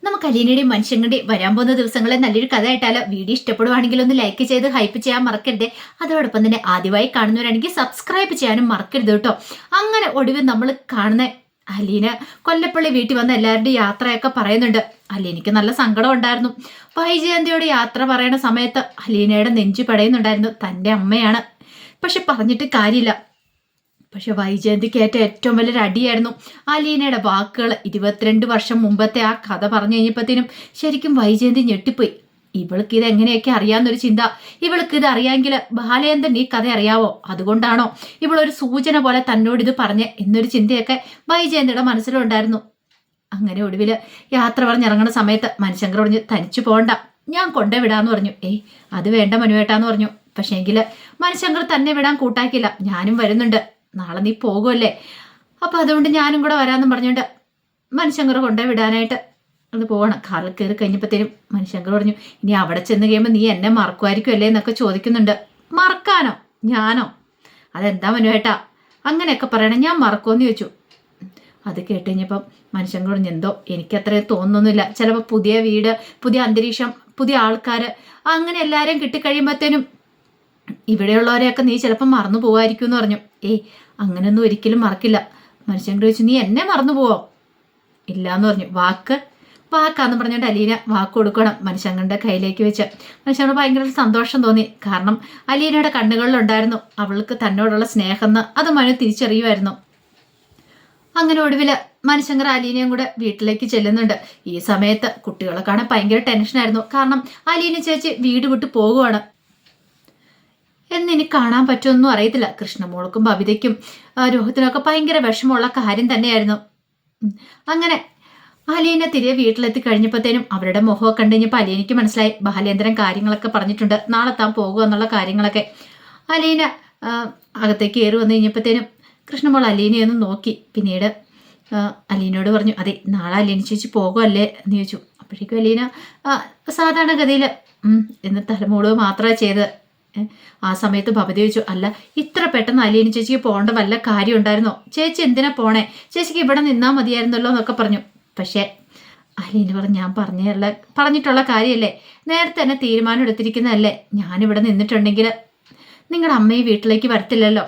നമുക്ക് അലീനയുടെയും മനുഷ്യങ്ങളുടെയും വരാൻ പോകുന്ന ദിവസങ്ങളെ നല്ലൊരു കഥ ആയിട്ടാലോ? വീഡിയോ ഇഷ്ടപ്പെടുവാണെങ്കിൽ ഒന്ന് ലൈക്ക് ചെയ്ത് ഹൈപ്പ് ചെയ്യാൻ മറക്കരുത്. അതോടൊപ്പം തന്നെ ആദ്യമായി കാണുന്നവരാണെങ്കിൽ സബ്സ്ക്രൈബ് ചെയ്യാനും മറക്കരുത് കേട്ടോ. അങ്ങനെ ഒടുവിൽ നമ്മൾ കാണുന്ന അലീന കൊല്ലപ്പള്ളി വീട്ടിൽ വന്ന എല്ലാവരുടെയും യാത്രയൊക്കെ പറയുന്നുണ്ട്. അലീനയ്ക്ക് നല്ല സങ്കടം ഉണ്ടായിരുന്നു. വൈജയന്തിയോട് യാത്ര പറയണ സമയത്ത് അലീനയുടെ നെഞ്ചു പടയുന്നുണ്ടായിരുന്നു. തൻ്റെ അമ്മയാണ്, പക്ഷെ പറഞ്ഞിട്ട് കാര്യമില്ല. പക്ഷെ വൈജയന്തിക്ക് ഏറ്റവും വലിയൊരു അടിയായിരുന്നു അലീനയുടെ വാക്കുകൾ. 22 വർഷം മുമ്പത്തെ ആ കഥ പറഞ്ഞു കഴിഞ്ഞപ്പോഴത്തേനും ശരിക്കും വൈജയന്തി ഞെട്ടിപ്പോയി. ഇവൾക്ക് ഇത് എങ്ങനെയൊക്കെ അറിയാമെന്നൊരു ചിന്ത. ഇവൾക്ക് ഇത് അറിയാമെങ്കിൽ ബാലചന്ദ്രൻ ഈ കഥ അറിയാവോ? അതുകൊണ്ടാണോ ഇവളൊരു സൂചന പോലെ തന്നോട് ഇത് പറഞ്ഞ് എന്നൊരു ചിന്തയൊക്കെ വൈജയന്തിയുടെ മനസ്സിലുണ്ടായിരുന്നു. അങ്ങനെ ഒടുവിൽ യാത്ര പറഞ്ഞിറങ്ങുന്ന സമയത്ത് മനുശങ്കർ പറഞ്ഞു, തനിച്ചു പോകണ്ട, ഞാൻ കൊണ്ടുവിടാന്ന് പറഞ്ഞു. അത് വേണ്ട മനുവേട്ടാന്ന് പറഞ്ഞു. പക്ഷേ എങ്കിൽ മനുശങ്കർ തന്നെ വിടാൻ കൂട്ടാക്കില്ല. ഞാനും വരുന്നുണ്ട്, നാളെ നീ പോകുമല്ലേ, അപ്പം അതുകൊണ്ട് ഞാനും കൂടെ വരാമെന്നും പറഞ്ഞുകൊണ്ട് മനുശങ്കർ കൊണ്ടുവിടാനായിട്ട് അത് പോകണം. കാറിൽ കയറി കഴിഞ്ഞപ്പോഴത്തേനും മനുശങ്കർ പറഞ്ഞു, ഇനി അവിടെ ചെന്ന് കഴിയുമ്പോൾ നീ എന്നെ മറക്കുമായിരിക്കും അല്ലേ എന്നൊക്കെ ചോദിക്കുന്നുണ്ട്. മറക്കാനോ? ഞാനോ? അതെന്താ മനുവേട്ടാ അങ്ങനെയൊക്കെ പറയണം, ഞാൻ മറക്കുമെന്ന് ചോദിച്ചു. അത് കേട്ട് കഴിഞ്ഞപ്പം മനുഷ്യൻ പറഞ്ഞു, എന്തോ എനിക്കത്രയും തോന്നുന്നില്ല, ചിലപ്പോൾ പുതിയ വീട്, പുതിയ അന്തരീക്ഷം, പുതിയ ആൾക്കാർ, അങ്ങനെ എല്ലാവരെയും കിട്ടിക്കഴിയുമ്പോഴത്തേനും ഇവിടെയുള്ളവരെയൊക്കെ നീ ചിലപ്പോൾ മറന്നു പോവായിരിക്കും എന്ന് പറഞ്ഞു. അങ്ങനെയൊന്നും ഒരിക്കലും മറക്കില്ല. മനുഷ്യൻ ചോദിച്ചു, നീ എന്നെ മറന്നു പോവോ? ഇല്ല എന്ന് പറഞ്ഞു. വാക്കാന്ന് പറഞ്ഞുകൊണ്ട് അലീന വാക്ക് കൊടുക്കണം മനുഷ്യങ്ങളുടെ കയ്യിലേക്ക് വെച്ച്. മനുഷ്യന് ഭയങ്കര സന്തോഷം തോന്നി. കാരണം അലീനയുടെ കണ്ണുകളിലുണ്ടായിരുന്നു അവൾക്ക് തന്നോടുള്ള സ്നേഹം എന്ന്. അത് മനു തിരിച്ചറിയുമായിരുന്നു. അങ്ങനെ ഒടുവിൽ മനുശങ്കർ അലീനയും കൂടെ വീട്ടിലേക്ക് ചെല്ലുന്നുണ്ട്. ഈ സമയത്ത് കുട്ടികളെ കാണാൻ ഭയങ്കര ടെൻഷനായിരുന്നു. കാരണം അലീന ചേച്ചി വീട് വിട്ട് പോകുവാണ്. എന്നിനി കാണാൻ പറ്റുമെന്നും അറിയത്തില്ല. കൃഷ്ണമോൾക്കും ബബിതയ്ക്കും രോഹിത്തിനൊക്കെ ഭയങ്കര വിഷമമുള്ള കാര്യം തന്നെയായിരുന്നു. അങ്ങനെ അലീന തിരികെ വീട്ടിലെത്തി കഴിഞ്ഞപ്പോഴത്തേനും അവരുടെ മുഖമൊക്കെ കണ്ടു കഴിഞ്ഞപ്പോൾ അലീനയ്ക്ക് മനസ്സിലായി ബാലേന്ദ്രൻ കാര്യങ്ങളൊക്കെ പറഞ്ഞിട്ടുണ്ട്, നാളെ താൻ പോകുക എന്നുള്ള കാര്യങ്ങളൊക്കെ. അലീന അകത്തേക്ക് കയറി വന്നു കഴിഞ്ഞപ്പോഴത്തേനും കൃഷ്ണമോൾ അലീനയൊന്ന് നോക്കി. പിന്നീട് അലീനയോട് പറഞ്ഞു, അതെ നാളെ അലീന ചേച്ചി പോകുമല്ലേ എന്ന് ചോദിച്ചു. അപ്പോഴേക്കും അലീന സാധാരണഗതിയിൽ എന്ന് തലമൂടുക മാത്രമേ ചെയ്തത്. ആ സമയത്ത് ഭവതി ചോദിച്ചു, അല്ല ഇത്ര പെട്ടെന്ന് അലീന ചേച്ചിക്ക് പോകേണ്ട വല്ല കാര്യം ഉണ്ടായിരുന്നോ? ചേച്ചി എന്തിനാ പോണേ? ചേച്ചിക്ക് ഇവിടെ നിന്നാൽ മതിയായിരുന്നല്ലോ എന്നൊക്കെ പറഞ്ഞു. പക്ഷേ അലീന പറഞ്ഞു, ഞാൻ പറഞ്ഞിട്ടുള്ള കാര്യമല്ലേ, നേരത്തെ തന്നെ തീരുമാനം എടുത്തിരിക്കുന്നതല്ലേ, ഞാനിവിടെ നിന്നിട്ടുണ്ടെങ്കിൽ നിങ്ങളുടെ അമ്മ ഈ വീട്ടിലേക്ക് വരത്തില്ലല്ലോ.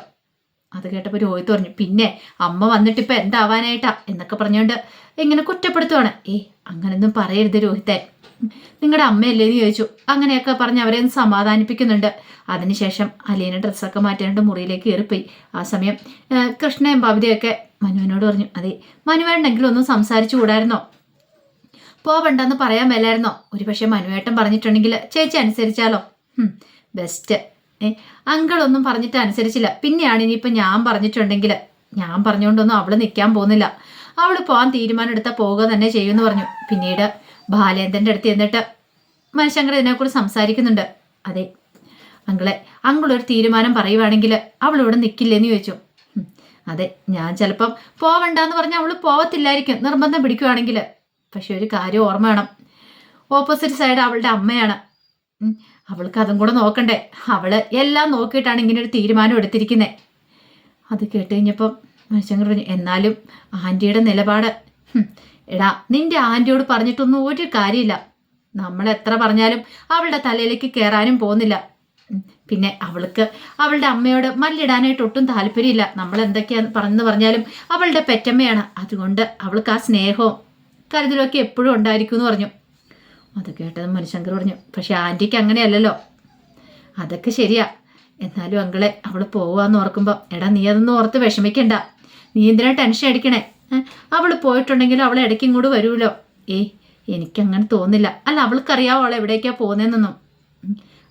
അത് കേട്ടപ്പോൾ രോഹിത് പറഞ്ഞു, പിന്നെ അമ്മ വന്നിട്ട് ഇപ്പം എന്താവാനായിട്ടാ എന്നൊക്കെ പറഞ്ഞുകൊണ്ട് ഇങ്ങനെ കുറ്റപ്പെടുത്തുവാണ്. അങ്ങനെയൊന്നും പറയരുത് രോഹിത്തെ, നിങ്ങളുടെ അമ്മയല്ലേ എന്ന് ചോദിച്ചു. അങ്ങനെയൊക്കെ പറഞ്ഞ് അവരെ ഒന്ന് സമാധാനിപ്പിക്കുന്നുണ്ട്. അതിനുശേഷം അലീന ഡ്രസ്സൊക്കെ മാറ്റാനായിട്ട് മുറിയിലേക്ക് കയറിപ്പോയി. ആ സമയം കൃഷ്ണയും ബബിതയൊക്കെ മനുവിനോട് പറഞ്ഞു, അതെ മനുവേണ്ടെങ്കിലും ഒന്നും സംസാരിച്ചു കൂടായിരുന്നോ? പോവണ്ടെന്ന് പറയാൻ മേലായിരുന്നോ? ഒരു പക്ഷേ മനുവേട്ടൻ പറഞ്ഞിട്ടുണ്ടെങ്കിൽ ചേച്ചി അനുസരിച്ചാലോ? ബെസ്റ്റ്. അങ്കിളൊന്നും പറഞ്ഞിട്ട് അനുസരിച്ചില്ല, പിന്നെയാണ് ഇനിയിപ്പോൾ ഞാൻ പറഞ്ഞിട്ടുണ്ടെങ്കിൽ, ഞാൻ പറഞ്ഞുകൊണ്ടൊന്നും അവൾ നിൽക്കാൻ പോകുന്നില്ല, അവൾ പോകാൻ തീരുമാനം എടുത്താൽ പോവുക തന്നെ ചെയ്യുമെന്ന് പറഞ്ഞു. പിന്നീട് ബാലേന്ദ്രൻ്റെ അടുത്ത് എന്നിട്ട് മനുഷ്യങ്കർ ഇതിനെക്കുറിച്ച് സംസാരിക്കുന്നുണ്ട്. അതെ അങ്കിളൊരു തീരുമാനം പറയുവാണെങ്കിൽ അവളിവിടെ നിൽക്കില്ലെന്ന് ചോദിച്ചു. അതെ ഞാൻ ചിലപ്പം പോവണ്ടെന്ന് പറഞ്ഞാൽ അവൾ പോവത്തില്ലായിരിക്കും, നിർബന്ധം പിടിക്കുവാണെങ്കിൽ. പക്ഷെ ഒരു കാര്യം ഓർമ്മ വേണം, ഓപ്പോസിറ്റ് സൈഡ് അവളുടെ അമ്മയാണ്. അവൾക്ക് അതും കൂടെ നോക്കണ്ടേ? അവള് എല്ലാം നോക്കിയിട്ടാണ് ഇങ്ങനെ ഒരു തീരുമാനം എടുത്തിരിക്കുന്നത്. അത് കേട്ട് കഴിഞ്ഞപ്പം മനുഷ്യങ്കർ പറഞ്ഞു, എന്നാലും ആൻറ്റിയുടെ നിലപാട്, എടാ നിന്റെ ആൻറ്റിയോട് പറഞ്ഞിട്ടൊന്നും ഒരു കാര്യമില്ല, നമ്മൾ എത്ര പറഞ്ഞാലും അവളുടെ തലയിലേക്ക് കയറാനും പോകുന്നില്ല. പിന്നെ അവൾക്ക് അവളുടെ അമ്മയോട് മല്ലിടാനായിട്ട് ഒട്ടും താല്പര്യമില്ല. നമ്മൾ എന്തൊക്കെയാന്ന് പറഞ്ഞാലും അവളുടെ പെറ്റമ്മയാണ്, അതുകൊണ്ട് അവൾക്ക് ആ സ്നേഹവും കരുതലൊക്കെ എപ്പോഴും ഉണ്ടായിരിക്കും എന്ന് പറഞ്ഞു. അത് കേട്ടത് മനുശങ്കർ പറഞ്ഞു, പക്ഷെ ആൻറ്റിക്ക് അങ്ങനെയല്ലല്ലോ. അതൊക്കെ ശരിയാ, എന്നാലും അങ്കിളെ അവൾ പോവാന്ന് ഓർക്കുമ്പോൾ, എടാ നീ അതൊന്നും ഓർത്ത് വിഷമിക്കണ്ട, നീ എന്തിനാ ടെൻഷൻ അടിക്കണേ? അവൾ പോയിട്ടുണ്ടെങ്കിലും അവൾ ഇടയ്ക്ക് ഇങ്ങോട്ട് വരുമല്ലോ. എനിക്കങ്ങനെ തോന്നില്ല. അല്ല അവൾക്കറിയാവോ അവൾ എവിടേക്കാണ് പോകുന്നതെന്നൊന്നും.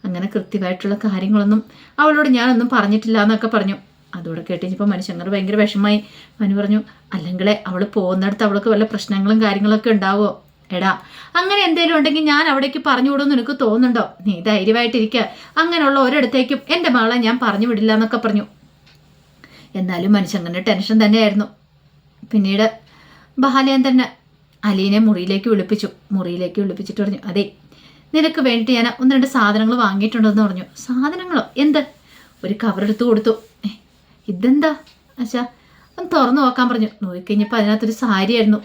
അങ്ങനെ കൃത്യമായിട്ടുള്ള കാര്യങ്ങളൊന്നും അവളോട് ഞാനൊന്നും പറഞ്ഞിട്ടില്ല എന്നൊക്കെ പറഞ്ഞു. അതോടെ കേട്ടിപ്പോൾ മനുഷ്യങ്ങൾ ഭയങ്കര വിഷമമായി. മനു പറഞ്ഞു, അല്ലെങ്കിലേ അവൾ പോകുന്നിടത്ത് അവൾക്ക് വല്ല പ്രശ്നങ്ങളും കാര്യങ്ങളൊക്കെ ഉണ്ടാവുമോ? എടാ അങ്ങനെ എന്തെങ്കിലും ഉണ്ടെങ്കിൽ ഞാൻ അവിടേക്ക് പറഞ്ഞു വിടുമെന്ന് നിനക്ക് തോന്നുന്നുണ്ടോ? നീ ധൈര്യമായിട്ടിരിക്കുക, അങ്ങനെയുള്ള ഒരിടത്തേക്കും എൻ്റെ മകളെ ഞാൻ പറഞ്ഞു വിടില്ല എന്നൊക്കെ പറഞ്ഞു. എന്നാലും മനുഷ്യങ്ങനെ ടെൻഷൻ തന്നെയായിരുന്നു. പിന്നീട് ബാലേന്ദ്രന് അലീനെ മുറിയിലേക്ക് വിളിപ്പിച്ചിട്ട് പറഞ്ഞു, അതെ നിനക്ക് വേണ്ടിയിട്ട് ഞാൻ 1-2 സാധനങ്ങൾ വാങ്ങിയിട്ടുണ്ടെന്ന് പറഞ്ഞു. സാധനങ്ങളോ? എന്ത്? ഒരു കവറെടുത്ത് കൊടുത്തു. ഇതെന്താ അച്ഛാ? ഒന്ന് തുറന്നു നോക്കാൻ പറഞ്ഞു. നോക്കിക്കഴിഞ്ഞപ്പോൾ അതിനകത്തൊരു സാരിയായിരുന്നു.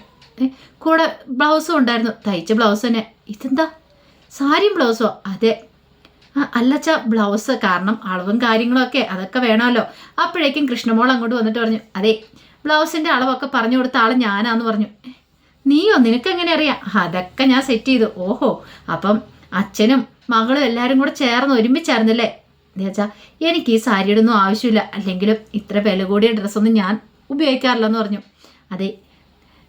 കൂടെ ബ്ലൗസും ഉണ്ടായിരുന്നു, തയ്ച്ച ബ്ലൗസ് തന്നെ. ഇതെന്താ സാരിയും ബ്ലൗസോ? അതെ. അല്ലച്ച ബ്ലൗസ്, കാരണം അളവും കാര്യങ്ങളൊക്കെ അതൊക്കെ വേണമല്ലോ. അപ്പോഴേക്കും കൃഷ്ണമോൾ അങ്ങോട്ട് വന്നിട്ട് പറഞ്ഞു, അതെ ബ്ലൗസിൻ്റെ അളവൊക്കെ പറഞ്ഞു കൊടുത്ത ആൾ ഞാനാന്ന് പറഞ്ഞു. നീയോ? നിനക്കെങ്ങനെ അറിയാം? അതൊക്കെ ഞാൻ സെറ്റ് ചെയ്തു. ഓഹോ, അപ്പം അച്ഛനും മകളും എല്ലാവരും കൂടെ ചേർന്ന് ഒരുമിച്ചായിരുന്നല്ലേ? എന്നുവെച്ചാൽ എനിക്ക് ഈ സാരിയുടെ ഒന്നും ആവശ്യമില്ല, അല്ലെങ്കിലും ഇത്ര വില കൂടിയ ഡ്രസ്സൊന്നും ഞാൻ ഉപയോഗിക്കാറില്ലെന്ന് പറഞ്ഞു. അതെ,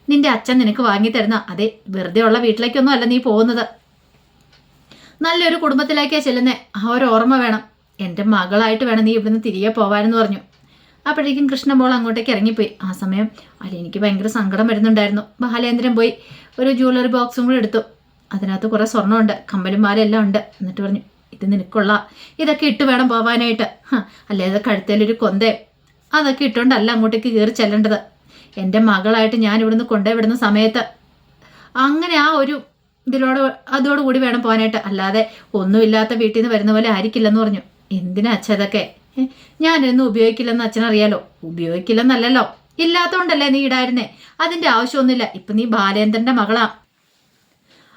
നിന്റെ അച്ഛൻ നിനക്ക് വാങ്ങി തരുന്ന, അതെ വെറുതെ ഉള്ള വീട്ടിലേക്കൊന്നും അല്ല നീ പോകുന്നത്, നല്ലൊരു കുടുംബത്തിലേക്കാണ് ചെല്ലുന്നത്. ആ ഒരു ഓർമ്മ വേണം. എൻ്റെ മകളായിട്ട് വേണം നീ ഇവിടുന്ന് തിരികെ പോകാനെന്ന് പറഞ്ഞു. അപ്പോഴേക്കും കൃഷ്ണമോൾ അങ്ങോട്ടേക്ക് ഇറങ്ങിപ്പോയി. ആ സമയം എനിക്ക് ഭയങ്കര സങ്കടം വരുന്നുണ്ടായിരുന്നു. ബാലേന്ദ്രൻ പോയി ഒരു ജ്വല്ലറി ബോക്സും കൂടി എടുത്തു. അതിനകത്ത് കുറേ സ്വർണ്ണമുണ്ട്, കമ്മലും മാലെല്ലാം ഉണ്ട്. എന്നിട്ട് പറഞ്ഞു, ഇത് നിനക്കുള്ള, ഇതൊക്കെ ഇട്ട് വേണം പോവാനായിട്ട്. അല്ലാതെ കഴുത്തേലൊരു കൊന്തേ അതൊക്കെ ഇട്ടുകൊണ്ടല്ല അങ്ങോട്ടേക്ക് കയറി ചെല്ലേണ്ടത്. എൻ്റെ മകളായിട്ട് ഞാൻ ഇവിടുന്ന് കൊണ്ടുപോയി സമയത്ത് അങ്ങനെ ആ ഒരു അതോടുകൂടി വേണം പോകാനായിട്ട്, അല്ലാതെ ഒന്നുമില്ലാത്ത വീട്ടിൽ നിന്ന് വരുന്ന പോലെ ആയിരിക്കില്ലെന്ന് പറഞ്ഞു. എന്തിനാ അച്ഛ ഇതൊക്കെ? ഞാനൊന്നും ഉപയോഗിക്കില്ലെന്ന് അച്ഛനറിയാലോ. ഉപയോഗിക്കില്ലെന്നല്ലല്ലോ, ഇല്ലാത്തതുകൊണ്ടല്ലേ നീ ഇടായിരുന്നേ. അതിൻ്റെ ആവശ്യമൊന്നുമില്ല. ഇപ്പം നീ ബാലേന്ദ്രൻ്റെ മകളാ,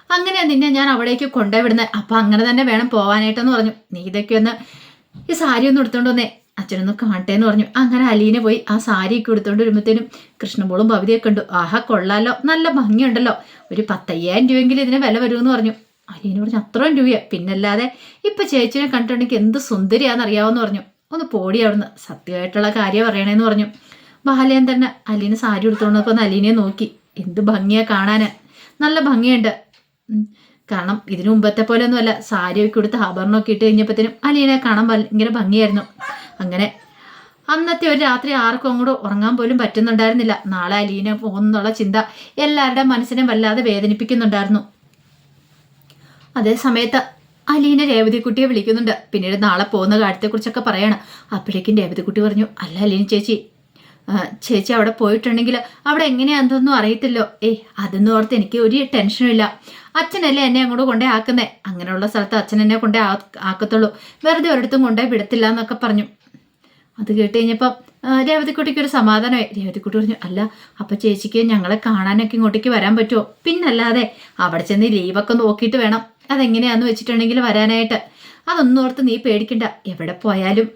അങ്ങനെയാ നിന്നെ ഞാൻ അവിടേക്ക് കൊണ്ടുവിടുന്നത്. അപ്പം അങ്ങനെ തന്നെ വേണം പോകാനായിട്ടെന്ന് പറഞ്ഞു. നീ ഇതൊക്കെ ഒന്ന് ഈ സാരി ഒന്ന് എടുത്തോണ്ട് വന്നേ, അച്ഛനൊന്ന് കാണട്ടെ എന്ന് പറഞ്ഞു. അങ്ങനെ അലീന പോയി ആ സാരിയൊക്കെ എടുത്തോണ്ട് വരുമ്പോഴത്തേനും കൃഷ്ണമോളും ഭവിതയൊക്കെ ഉണ്ട്. ആഹാ കൊള്ളാലോ, നല്ല ഭംഗിയുണ്ടല്ലോ, ഒരു 10,000 രൂപയെങ്കിലും ഇതിന് വില വരുമെന്ന് പറഞ്ഞു. അലീന പറഞ്ഞു, അത്രയും രൂപയോ? പിന്നല്ലാതെ ഇപ്പം ചേച്ചിനെ കണ്ടിട്ടുണ്ടെങ്കിൽ എന്ത് സുന്ദരിയാണെന്നറിയാമെന്ന് പറഞ്ഞു. ഒന്ന് പോടി അവിടുന്ന്, സത്യമായിട്ടുള്ള കാര്യം പറയണേന്ന് പറഞ്ഞു. ബാലേന്ദ്രൻ അലീന സാരി എടുത്തോണ്ടപ്പോൾ അലീനയെ നോക്കി. എന്ത് ഭംഗിയാ കാണാൻ, നല്ല ഭംഗിയുണ്ട്. കാരണം ഇതിനു മുമ്പത്തെ പോലെ ഒന്നുമല്ല, സാരിയൊക്കെ എടുത്ത് ആഭരണമൊക്കെ ഇട്ട് കഴിഞ്ഞപ്പോഴത്തേനും അലീനെ കാണാൻ ഭയങ്കര ഭംഗിയായിരുന്നു. അങ്ങനെ അന്നത്തെ ഒരു രാത്രി ആർക്കും അങ്ങോട്ട് ഉറങ്ങാൻ പോലും പറ്റുന്നുണ്ടായിരുന്നില്ല. നാളെ അലീന പോകുന്നുള്ള ചിന്ത എല്ലാവരുടെയും മനസ്സിനെ വല്ലാതെ വേദനിപ്പിക്കുന്നുണ്ടായിരുന്നു. അതേ സമയത്ത് അലീന രേവതിക്കുട്ടിയെ വിളിക്കുന്നുണ്ട്. പിന്നീട് നാളെ പോകുന്ന കാര്യത്തെക്കുറിച്ചൊക്കെ പറയണം. അപ്പോഴേക്കും രേവതിക്കുട്ടി പറഞ്ഞു, അല്ല അലീന ചേച്ചി അവിടെ പോയിട്ടുണ്ടെങ്കിൽ അവിടെ എങ്ങനെയാണെന്നൊന്നും അറിയത്തില്ലോ. അതെന്ന് ഓർത്ത് എനിക്ക് ഒരു ടെൻഷനും ഇല്ല. അച്ഛനല്ലേ എന്നെ അങ്ങോട്ട് കൊണ്ടേ ആക്കുന്നേ, അങ്ങനെയുള്ള സ്ഥലത്ത് അച്ഛൻ എന്നെ കൊണ്ടേ ആക്കത്തുള്ളൂ, വെറുതെ ഒരിടത്തും കൊണ്ടേ വിടത്തില്ല എന്നൊക്കെ പറഞ്ഞു. അത് കേട്ട് കഴിഞ്ഞപ്പം രേവതിക്കുട്ടിക്ക് ഒരു സമാധാനമായി. രേവതിക്കുട്ടി പറഞ്ഞു, അല്ല അപ്പം ചേച്ചിക്ക് ഞങ്ങളെ കാണാനൊക്കെ ഇങ്ങോട്ടേക്ക് വരാൻ പറ്റുമോ? പിന്നല്ലാതെ അവിടെ ചെന്ന് ലീവൊക്കെ നോക്കിയിട്ട് വേണം അതെങ്ങനെയാന്ന് വെച്ചിട്ടുണ്ടെങ്കിൽ വരാനായിട്ട്. അതൊന്നും ഓർത്ത് നീ പേടിക്കണ്ട, എവിടെ പോയാലും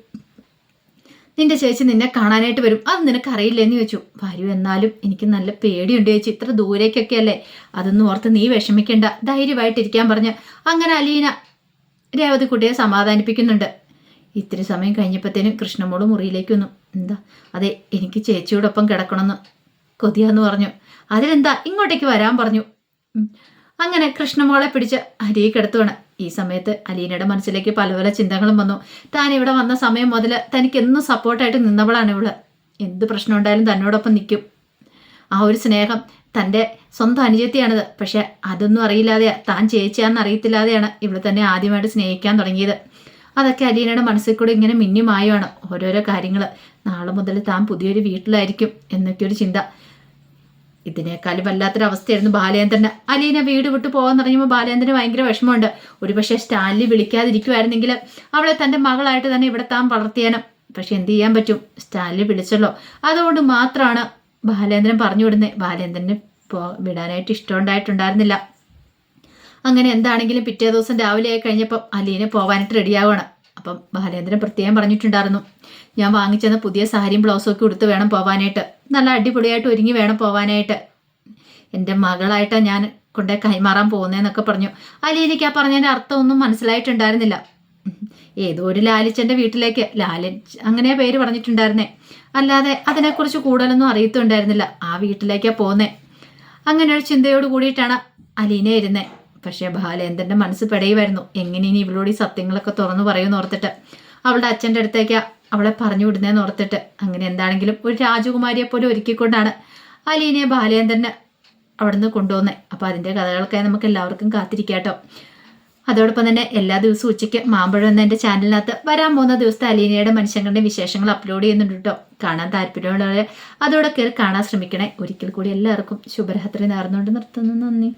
നിന്റെ ചേച്ചി നിന്നെ കാണാനായിട്ട് വരും. അത് നിനക്കറിയില്ലെന്ന് ചോദിച്ചു. വരൂ, എന്നാലും എനിക്ക് നല്ല പേടിയുണ്ട് ചേച്ചി, ഇത്ര ദൂരേക്കൊക്കെ അല്ലേ, അതൊന്നും ഓർത്ത് നീ വിഷമിക്കണ്ട, ധൈര്യമായിട്ടിരിക്കാൻ പറഞ്ഞ് അങ്ങനെ അലീന രേവതിക്കുട്ടിയെ സമാധാനിപ്പിക്കുന്നുണ്ട്. ഇത്തിരി സമയം കഴിഞ്ഞപ്പോഴത്തേനും കൃഷ്ണമോള് മുറിയിലേക്ക് വന്നു. എന്താ? അതെ, എനിക്ക് ചേച്ചിയോടൊപ്പം കിടക്കണമെന്ന് കൊതിയാന്ന് പറഞ്ഞു. അതിലെന്താ, ഇങ്ങോട്ടേക്ക് വരാൻ പറഞ്ഞു. അങ്ങനെ കൃഷ്ണമോളെ പിടിച്ച് അരിയെ കിടത്തുവാണ്. ഈ സമയത്ത് അലീനയുടെ മനസ്സിലേക്ക് പല പല ചിന്തകളും വന്നു. താൻ ഇവിടെ വന്ന സമയം മുതൽ തനിക്ക് എന്നും സപ്പോർട്ടായിട്ട് നിന്നവളാണ് ഇവള്. എന്ത് പ്രശ്നം ഉണ്ടായാലും തന്നോടൊപ്പം നിൽക്കും. ആ ഒരു സ്നേഹം, തൻ്റെ സ്വന്തം അനുജത്തിയാണിത്. പക്ഷെ അതൊന്നും അറിയില്ലാതെയാ, താൻ ചേച്ചിയാണെന്ന് അറിയത്തില്ലാതെയാണ് ഇവള് തന്നെ ആദ്യമായിട്ട് സ്നേഹിക്കാൻ തുടങ്ങിയത്. അതൊക്കെ അലീനയുടെ മനസ്സിൽ കൂടെ ഇങ്ങനെ മിന്നിമായുമാണ് ഓരോരോ കാര്യങ്ങൾ. നാളെ മുതൽ താൻ പുതിയൊരു വീട്ടിലായിരിക്കും എന്നൊക്കെ ഒരു ചിന്ത. ഇതിനേക്കാളും വല്ലാത്തൊരവസ്ഥയായിരുന്നു ബാലേന്ദ്രന്. അലീന വീട് വിട്ടു പോകാൻ തുടങ്ങിയപ്പോൾ ബാലേന്ദ്രന് ഭയങ്കര വിഷമമുണ്ട്. ഒരുപക്ഷെ സ്റ്റാൻലി വിളിക്കാതിരിക്കുമായിരുന്നെങ്കിൽ അവളെ തൻ്റെ മകളായിട്ട് തന്നെ ഇവിടെ താൻ വളർത്തിയാനും. പക്ഷെ എന്ത് ചെയ്യാൻ പറ്റും, സ്റ്റാൻലി വിളിച്ചല്ലോ, അതുകൊണ്ട് മാത്രമാണ് ബാലേന്ദ്രൻ പറഞ്ഞു വിടുന്നത്. ബാലേന്ദ്രന് വിടാനായിട്ട് ഇഷ്ടമുണ്ടായിട്ടുണ്ടായിരുന്നില്ല. അങ്ങനെ എന്താണെങ്കിലും പിറ്റേ ദിവസം രാവിലെ ആയി കഴിഞ്ഞപ്പോൾ അലീന പോകാനായിട്ട് റെഡിയാവുകയാണ്. അപ്പം ബാലേന്ദ്രൻ പ്രത്യേകം പറഞ്ഞിട്ടുണ്ടായിരുന്നു, ഞാൻ വാങ്ങിച്ചെന്ന പുതിയ സാരിയും ബ്ലൗസും ഒക്കെ ഉടുത്ത് വേണം പോകാനായിട്ട്, നല്ല അടിപൊളിയായിട്ട് ഒരുങ്ങി വേണം പോകാനായിട്ട്, എൻ്റെ മകളായിട്ടാണ് ഞാൻ കൊണ്ടേ കൈമാറാൻ പോകുന്നതെന്നൊക്കെ പറഞ്ഞു. അലീനയ്ക്ക് ആ പറഞ്ഞതിൻ്റെ അർത്ഥമൊന്നും മനസ്സിലായിട്ടുണ്ടായിരുന്നില്ല. ഏതോ ഒരു ലാലിച്ചൻ്റെ വീട്ടിലേക്ക്, ലാലൻ അങ്ങനെ പേര് പറഞ്ഞിട്ടുണ്ടായിരുന്നേ, അല്ലാതെ അതിനെക്കുറിച്ച് കൂടുതലൊന്നും അറിയത്തുണ്ടായിരുന്നില്ല. ആ വീട്ടിലേക്കാണ് പോകുന്നത്. അങ്ങനെ ഒരു ചിന്തയോട് കൂടിയിട്ടാണ് അലീന ഇരുന്നത്. പക്ഷേ ബാലേന്ദ്രൻ്റെ മനസ്സ് പെടയുമായിരുന്നു, എങ്ങനെ ഇനി ഇവളോട് ഈ സത്യങ്ങളൊക്കെ തുറന്നു പറയുമെന്ന് ഓർത്തിട്ട്, അവളുടെ അച്ഛൻ്റെ അടുത്തേക്കാണ് അവളെ പറഞ്ഞു വിടുന്നതെന്ന് ഓർത്തിട്ട്. അങ്ങനെ എന്താണെങ്കിലും ഒരു രാജകുമാരിയെ പോലെ ഒരുക്കിക്കൊണ്ടാണ് അലീനയെ ബാലേന്ദ്രന് അവിടുന്ന് കൊണ്ടുപോകുന്നത്. അപ്പോൾ അതിൻ്റെ കഥകൾക്കായി നമുക്ക് എല്ലാവർക്കും കാത്തിരിക്കാം കേട്ടോ. അതോടൊപ്പം തന്നെ എല്ലാ ദിവസവും ഉച്ചയ്ക്ക് മാമ്പഴം എന്ന എൻ്റെ ചാനലിനകത്ത് വരാൻ പോകുന്ന ദിവസത്തെ അലീനയുടെ മനുഷ്യങ്ങളുടെ വിശേഷങ്ങൾ അപ്ലോഡ് ചെയ്യുന്നുണ്ട് കേട്ടോ. കാണാൻ താല്പര്യമുള്ളവരെ അതോടെ കയറി കാണാൻ ശ്രമിക്കണേ. ഒരിക്കൽ കൂടി എല്ലാവർക്കും ശുഭരാത്രി നേർന്നുകൊണ്ട് നിർത്തുന്നു. നന്ദി.